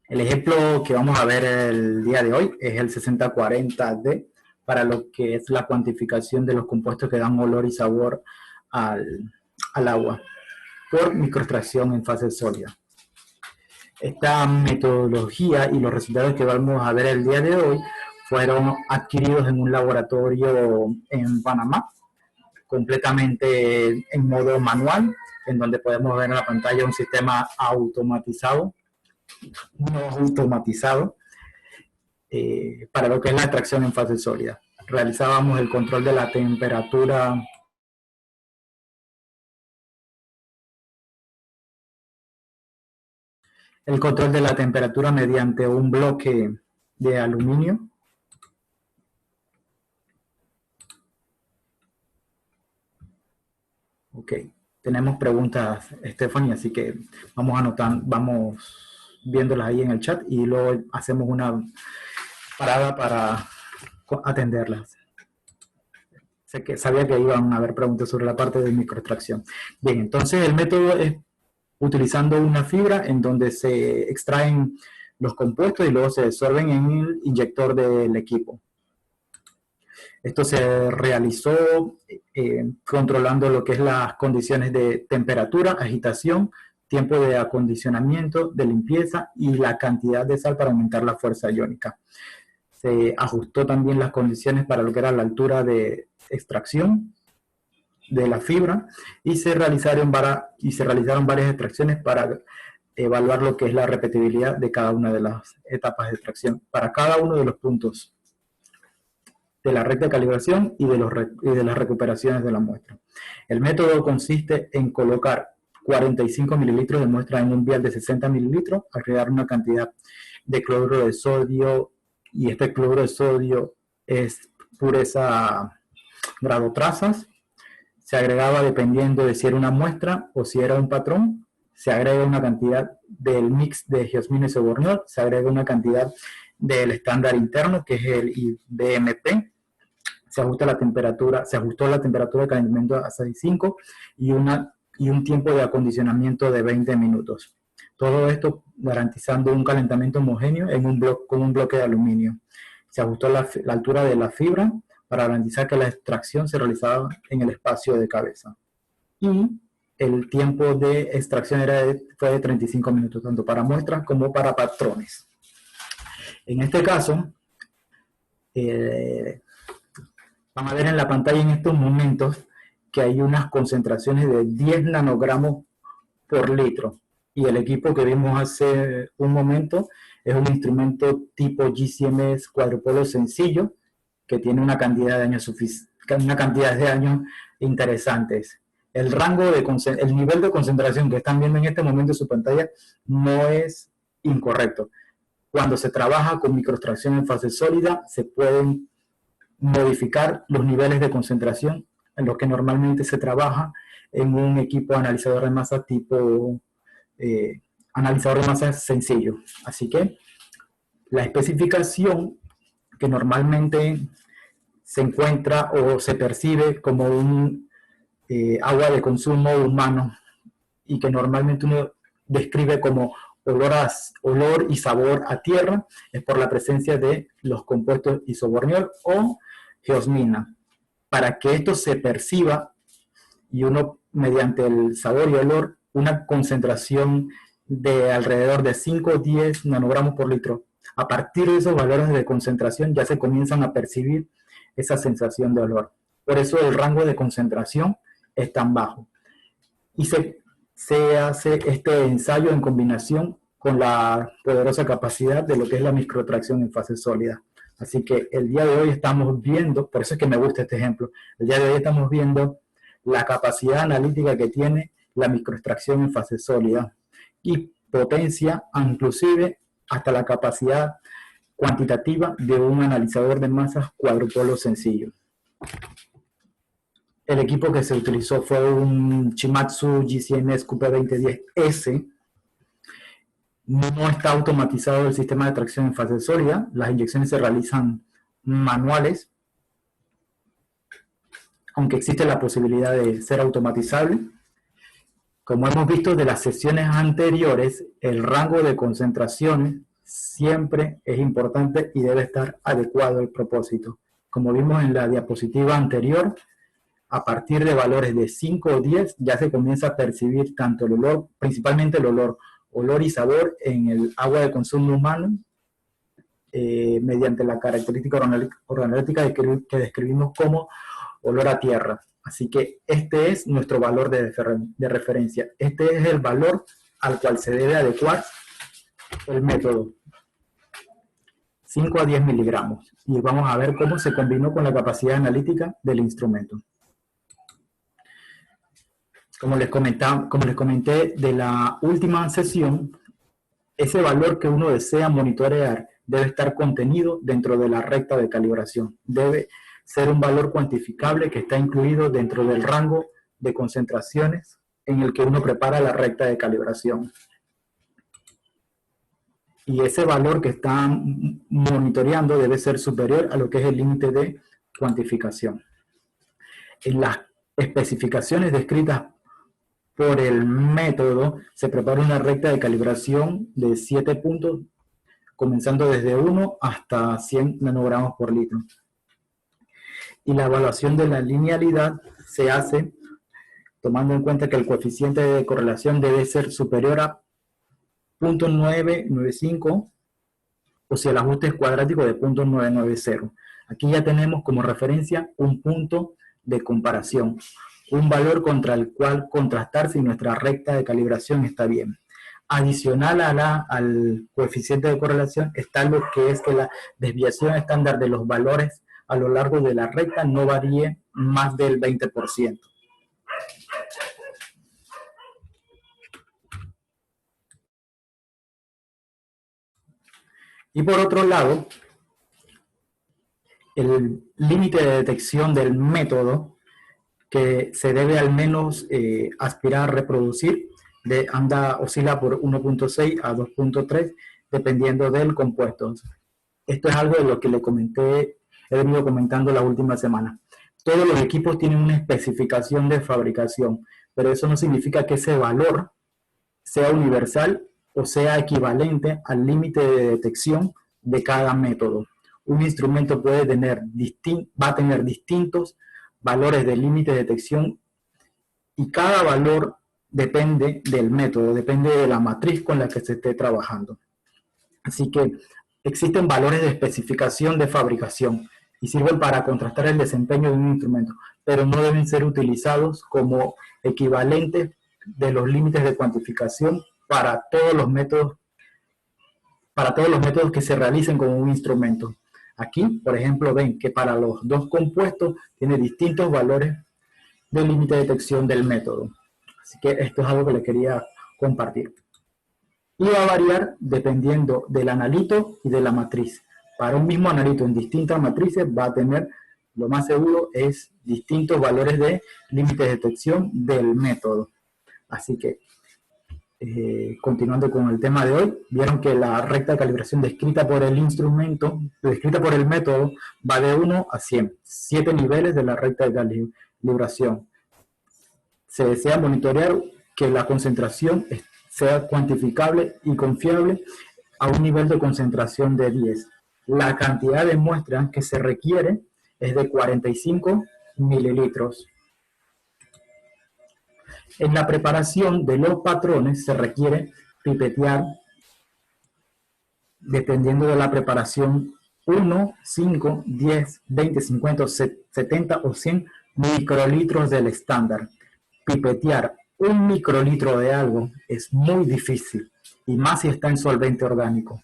El ejemplo que vamos a ver el día de hoy es el 6040D para lo que es la cuantificación de los compuestos que dan olor y sabor al agua por microextracción en fase sólida. Esta metodología y los resultados que vamos a ver el día de hoy fueron adquiridos en un laboratorio en Panamá, completamente en modo manual, en donde podemos ver en la pantalla un sistema automatizado, para lo que es la extracción en fase sólida. Realizábamos el control de la temperatura mediante un bloque de aluminio. Ok, tenemos preguntas, Stephanie, así que vamos viéndolas ahí en el chat y luego hacemos una parada para atenderlas. Sabía que iban a haber preguntas sobre la parte de microextracción. Bien, entonces el método es utilizando una fibra en donde se extraen los compuestos y luego se disuelven en el inyector del equipo. Esto se realizó controlando lo que es las condiciones de temperatura, agitación, tiempo de acondicionamiento, de limpieza y la cantidad de sal para aumentar la fuerza iónica. Se ajustó también las condiciones para lo que era la altura de extracción de la fibra y se realizaron varias extracciones para evaluar lo que es la repetibilidad de cada una de las etapas de extracción para cada uno de los puntos de la recta de calibración y de las recuperaciones de la muestra. El método consiste en colocar 45 mililitros de muestra en un vial de 60 mililitros, agregar una cantidad de cloruro de sodio, y este cloruro de sodio es pureza grado trazas. Se agregaba dependiendo de si era una muestra o si era un patrón. Se agrega una cantidad del mix de geosmina y soborniol, se agrega una cantidad del estándar interno, que es el IBMP, se ajustó la temperatura de calentamiento a 6.5 y un tiempo de acondicionamiento de 20 minutos. Todo esto garantizando un calentamiento homogéneo con un bloque de aluminio. Se ajustó la altura de la fibra para garantizar que la extracción se realizaba en el espacio de cabeza. Y el tiempo de extracción fue de 35 minutos, tanto para muestras como para patrones. En este caso, van a ver en la pantalla en estos momentos que hay unas concentraciones de 10 nanogramos por litro. Y el equipo que vimos hace un momento es un instrumento tipo GCMS cuadrupolo sencillo que tiene una cantidad de años interesantes. El nivel de concentración que están viendo en este momento en su pantalla no es incorrecto. Cuando se trabaja con microextracción en fase sólida, se pueden modificar los niveles de concentración en los que normalmente se trabaja en un equipo analizador de masa tipo analizador de masa sencillo. Así que la especificación que normalmente se encuentra o se percibe como un agua de consumo humano y que normalmente uno describe como olor y sabor a tierra, es por la presencia de los compuestos isoborniol o geosmina. Para que esto se perciba y uno mediante el sabor y olor, una concentración de alrededor de 5 o 10 nanogramos por litro. A partir de esos valores de concentración ya se comienzan a percibir esa sensación de olor. Por eso el rango de concentración es tan bajo. Y se hace este ensayo en combinación con la poderosa capacidad de lo que es la microextracción en fase sólida. Así que el día de hoy estamos viendo, por eso es que me gusta este ejemplo, el día de hoy estamos viendo la capacidad analítica que tiene la microextracción en fase sólida y potencia inclusive hasta la capacidad cuantitativa de un analizador de masas cuadrupolo sencillo. El equipo que se utilizó fue un Shimadzu GCMS QP2010S. No está automatizado el sistema de tracción en fase sólida. Las inyecciones se realizan manuales, aunque existe la posibilidad de ser automatizable. Como hemos visto de las sesiones anteriores, el rango de concentraciones siempre es importante y debe estar adecuado al propósito. Como vimos en la diapositiva anterior, a partir de valores de 5 o 10 ya se comienza a percibir tanto el olor, principalmente el olor y sabor en el agua de consumo humano, mediante la característica organoléptica que describimos como olor a tierra. Así que este es nuestro valor de referencia. Este es el valor al cual se debe adecuar el método. 5 a 10 miligramos. Y vamos a ver cómo se combinó con la capacidad analítica del instrumento. Como les comenté de la última sesión, ese valor que uno desea monitorear debe estar contenido dentro de la recta de calibración. Debe ser un valor cuantificable que está incluido dentro del rango de concentraciones en el que uno prepara la recta de calibración. Y ese valor que están monitoreando debe ser superior a lo que es el límite de cuantificación. En las especificaciones descritas por el método se prepara una recta de calibración de 7 puntos, comenzando desde 1 hasta 100 nanogramos por litro. Y la evaluación de la linealidad se hace tomando en cuenta que el coeficiente de correlación debe ser superior a 0.995 o si el ajuste es cuadrático de 0.990. Aquí ya tenemos como referencia un punto de comparación, un valor contra el cual contrastar si nuestra recta de calibración está bien. Adicional al coeficiente de correlación está lo que es que la desviación estándar de los valores a lo largo de la recta no varíe más del 20%. Y por otro lado, el límite de detección del método que se debe al menos aspirar a reproducir oscila por 1.6 a 2.3 dependiendo del compuesto. Esto es algo de lo que he venido comentando la última semana. Todos los equipos tienen una especificación de fabricación, pero eso no significa que ese valor sea universal o sea equivalente al límite de detección de cada método. Un instrumento va a tener distintos valores de límite de detección y cada valor depende del método, depende de la matriz con la que se esté trabajando. Así que existen valores de especificación de fabricación y sirven para contrastar el desempeño de un instrumento, pero no deben ser utilizados como equivalentes de los límites de cuantificación para todos los métodos que se realicen con un instrumento. Aquí, por ejemplo, ven que para los dos compuestos tiene distintos valores de límite de detección del método. Así que esto es algo que les quería compartir. Y va a variar dependiendo del analito y de la matriz. Para un mismo analito en distintas matrices va a tener, lo más seguro, es distintos valores de límite de detección del método. Así que, continuando con el tema de hoy, vieron que la recta de calibración descrita por el método, va de 1 a 100, 7 niveles de la recta de calibración. Se desea monitorear que la concentración sea cuantificable y confiable a un nivel de concentración de 10. La cantidad de muestras que se requiere es de 45 mililitros. En la preparación de los patrones se requiere pipetear, dependiendo de la preparación, 1, 5, 10, 20, 50, 70 o 100 microlitros del estándar. Pipetear 1 microlitro de algo es muy difícil, y más si está en solvente orgánico.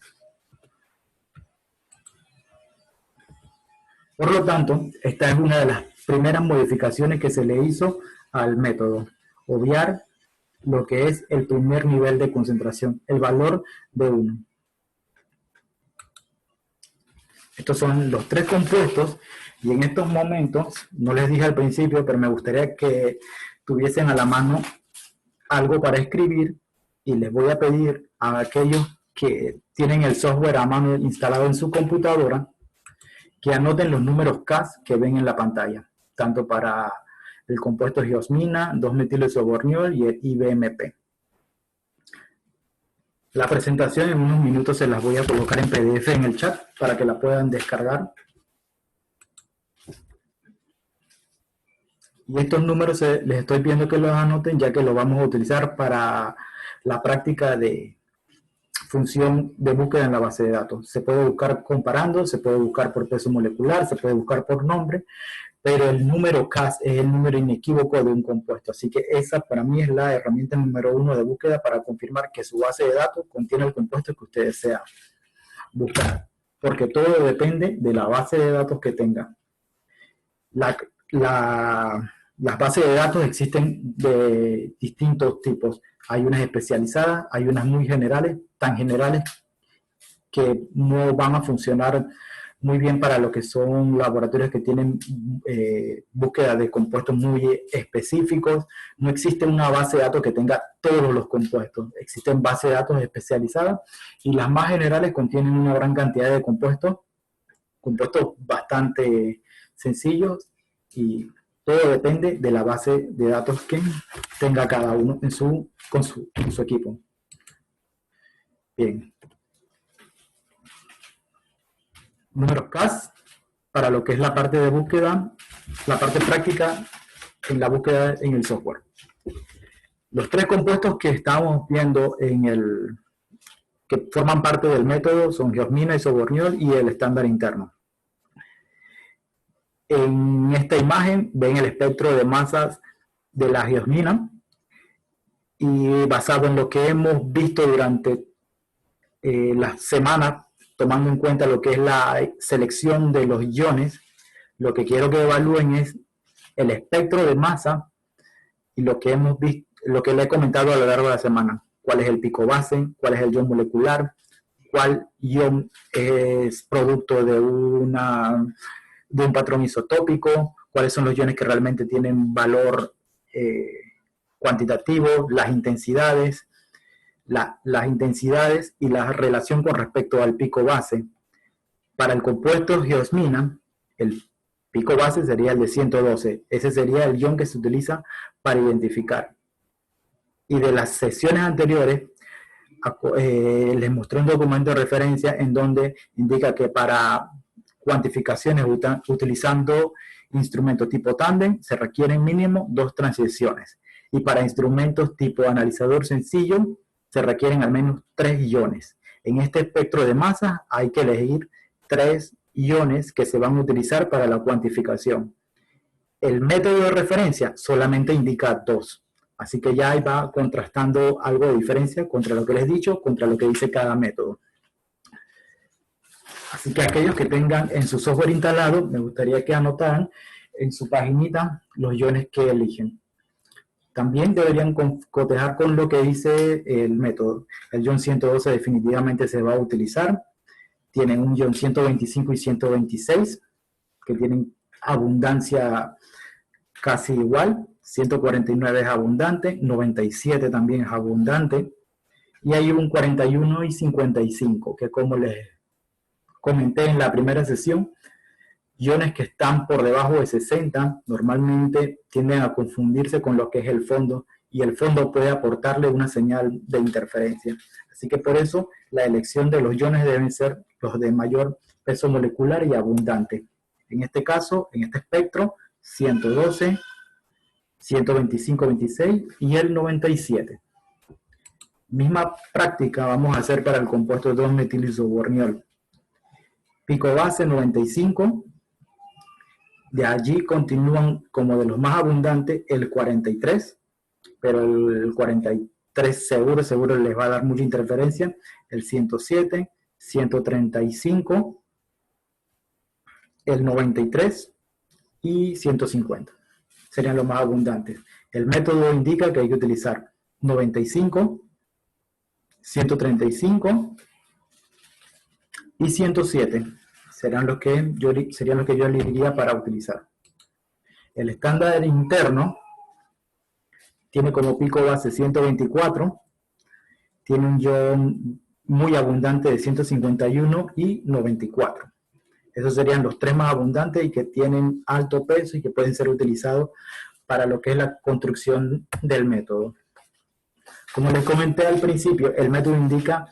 Por lo tanto, esta es una de las primeras modificaciones que se le hizo al método. Obviar lo que es el primer nivel de concentración, el valor de 1. Estos son los 3 compuestos y en estos momentos, no les dije al principio, pero me gustaría que tuviesen a la mano algo para escribir y les voy a pedir a aquellos que tienen el software a mano instalado en su computadora que anoten los números CAS que ven en la pantalla, tanto para el compuesto geosmina, 2-metiloisoborniol y el IBMP. La presentación en unos minutos se las voy a colocar en PDF en el chat para que la puedan descargar. Y estos números les estoy pidiendo que los anoten, ya que los vamos a utilizar para la práctica de función de búsqueda en la base de datos. Se puede buscar comparando, se puede buscar por peso molecular, se puede buscar por nombre, pero el número CAS es el número inequívoco de un compuesto. Así que esa para mí es la herramienta número 1 de búsqueda para confirmar que su base de datos contiene el compuesto que usted desea buscar, porque todo depende de la base de datos que tenga. Las bases de datos existen de distintos tipos. Hay unas especializadas, hay unas muy generales, tan generales que no van a funcionar muy bien para lo que son laboratorios que tienen búsqueda de compuestos muy específicos. No existe una base de datos que tenga todos los compuestos. Existen bases de datos especializadas y las más generales contienen una gran cantidad de compuestos bastante sencillos, y todo depende de la base de datos que tenga cada uno en su equipo. Bien. Números CAS para lo que es la parte de búsqueda, la parte práctica en la búsqueda en el software. Los tres compuestos que estamos viendo que forman parte del método son geosmina, isoborniol y el estándar interno. En esta imagen ven el espectro de masas de la geosmina, y basado en lo que hemos visto durante las semanas, tomando en cuenta lo que es la selección de los iones, lo que quiero que evalúen es el espectro de masa y lo que hemos visto, lo que le he comentado a lo largo de la semana. Cuál es el pico base, cuál es el ion molecular, cuál ion es producto de un patrón isotópico, cuáles son los iones que realmente tienen valor cuantitativo, las intensidades y la relación con respecto al pico base. Para el compuesto geosmina, el pico base sería el de 112. Ese sería el ion que se utiliza para identificar. Y de las sesiones anteriores, les mostré un documento de referencia en donde indica que para cuantificaciones utilizando instrumentos tipo tándem se requieren mínimo 2 transiciones, y para instrumentos tipo analizador sencillo se requieren al menos 3 iones. En este espectro de masa hay que elegir 3 iones que se van a utilizar para la cuantificación. El método de referencia solamente indica 2, así que ya ahí va contrastando algo de diferencia contra lo que les he dicho, contra lo que dice cada método. Así que aquellos que tengan en su software instalado, me gustaría que anotaran en su paginita los iones que eligen. También deberían cotejar con lo que dice el método. El ion 112 definitivamente se va a utilizar. Tienen un ion 125 y 126, que tienen abundancia casi igual. 149 es abundante, 97 también es abundante. Y hay un 41 y 55, que como les comenté en la primera sesión, iones que están por debajo de 60 normalmente tienden a confundirse con lo que es el fondo, y el fondo puede aportarle una señal de interferencia. Así que por eso la elección de los iones deben ser los de mayor peso molecular y abundante. En este caso, en este espectro, 112, 125, 26 y el 97. Misma práctica vamos a hacer para el compuesto 2-metilisoborniol. Pico base 95, de allí continúan como de los más abundantes el 43, pero el 43 seguro les va a dar mucha interferencia, el 107, 135, el 93 y 150. Serían los más abundantes. El método indica que hay que utilizar 95, 135 y 107. Serían los que yo elegiría para utilizar. El estándar interno tiene como pico base 124, tiene un ion muy abundante de 151 y 94. Esos serían los tres más abundantes y que tienen alto peso y que pueden ser utilizados para lo que es la construcción del método. Como les comenté al principio, el método indica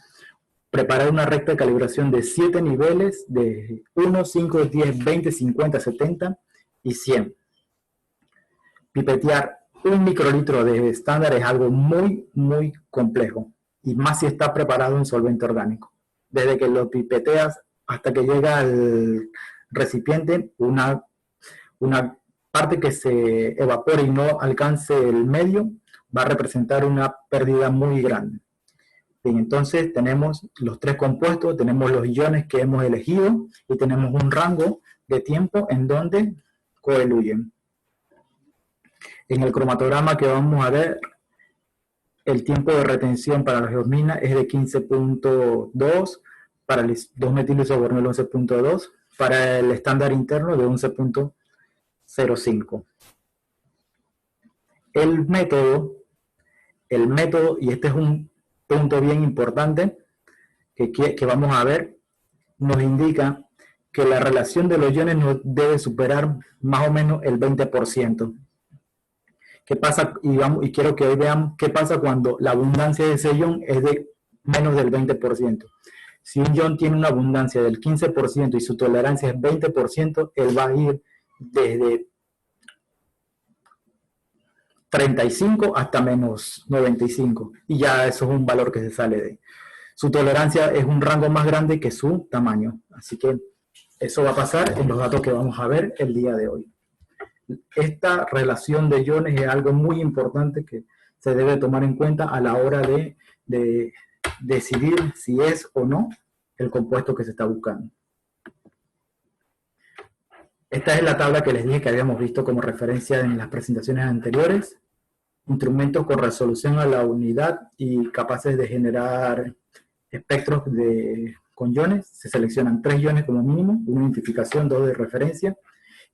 preparar una recta de calibración de 7 niveles de 1, 5, 10, 20, 50, 70 y 100. Pipetear un microlitro de estándar es algo muy, muy complejo, y más si está preparado en solvente orgánico. Desde que lo pipeteas hasta que llega al recipiente, una parte que se evapore y no alcance el medio va a representar una pérdida muy grande. Bien, entonces tenemos los tres compuestos, tenemos los iones que hemos elegido y tenemos un rango de tiempo en donde coeluyen. En el cromatograma que vamos a ver, el tiempo de retención para la geosmina es de 15.2, para el 2-metilisobornol 11.2, para el estándar interno de 11.05. El método, y este es un punto bien importante que vamos a ver, nos indica que la relación de los iones no debe superar más o menos el 20%. ¿Qué pasa? Y quiero que hoy vean qué pasa cuando la abundancia de ese ion es de menos del 20%. Si un ion tiene una abundancia del 15% y su tolerancia es 20%, él va a ir desde 35 hasta menos 95. Y ya eso es un valor que se sale de. Su tolerancia es un rango más grande que su tamaño. Así que eso va a pasar en los datos que vamos a ver el día de hoy. Esta relación de iones es algo muy importante que se debe tomar en cuenta a la hora de decidir si es o no el compuesto que se está buscando. Esta es la tabla que les dije que habíamos visto como referencia en las presentaciones anteriores. Instrumentos con resolución a la unidad y capaces de generar espectros con iones. Se seleccionan 3 iones como mínimo, una identificación, 2 de referencia.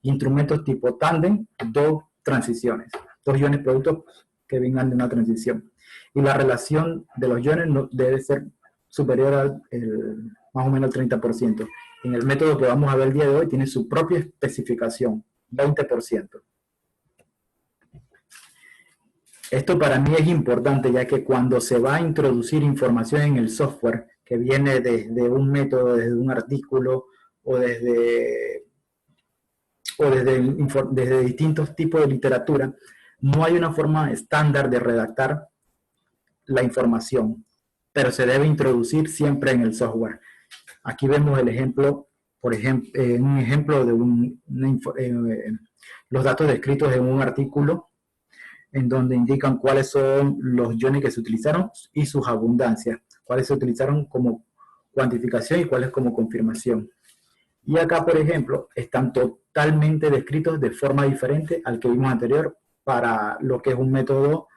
Instrumentos tipo tándem, 2 transiciones, 2 iones productos que vengan de una transición. Y la relación de los iones no debe ser superior al más o menos al 30%. En el método que vamos a ver el día de hoy tiene su propia especificación, 20%. Esto para mí es importante, ya que cuando se va a introducir información en el software que viene desde un método, desde un artículo o desde distintos tipos de literatura, no hay una forma estándar de redactar la información, pero se debe introducir siempre en el software. Aquí vemos el ejemplo, por ejemplo, un ejemplo de los datos descritos en un artículo en donde indican cuáles son los iones que se utilizaron y sus abundancias, cuáles se utilizaron como cuantificación y cuáles como confirmación. Y acá, por ejemplo, están totalmente descritos de forma diferente al que vimos anterior para lo que es un método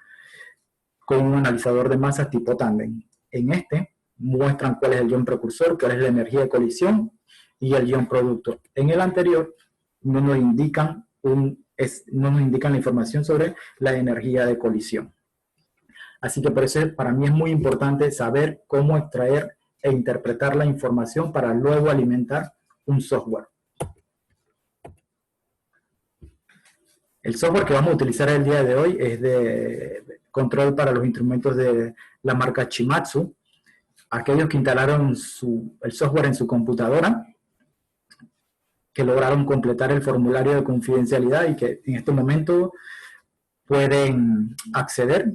con un analizador de masas tipo tándem. En este muestran cuál es el ion precursor, cuál es la energía de colisión y el ion producto. En el anterior no nos indican la información sobre la energía de colisión. Así que por eso para mí es muy importante saber cómo extraer e interpretar la información para luego alimentar un software. El software que vamos a utilizar el día de hoy es de control para los instrumentos de la marca Shimadzu. Aquellos que instalaron el software en su computadora, que lograron completar el formulario de confidencialidad y que en este momento pueden acceder.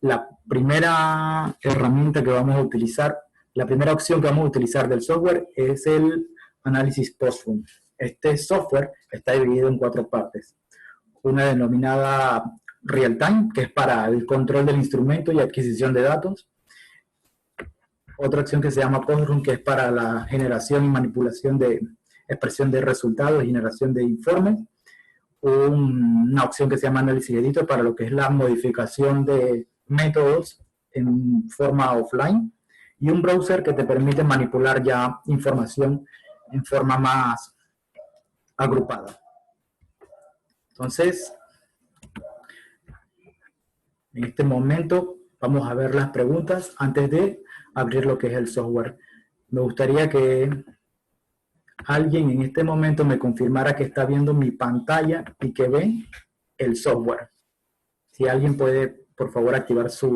La primera herramienta que vamos a utilizar, la primera opción que vamos a utilizar del software es el análisis post-run. Este software está dividido en 4 partes. Una denominada real-time, que es para el control del instrumento y adquisición de datos. Otra opción que se llama post-run, que es para la generación y manipulación de expresión de resultados y generación de informes. Una opción que se llama análisis editor para lo que es la modificación de métodos en forma offline. Y un browser que te permite manipular ya información en forma más agrupada. Entonces, en este momento vamos a ver las preguntas antes de abrir lo que es el software. Me gustaría que alguien en este momento me confirmara que está viendo mi pantalla y que ve el software. Si alguien puede, por favor, activar su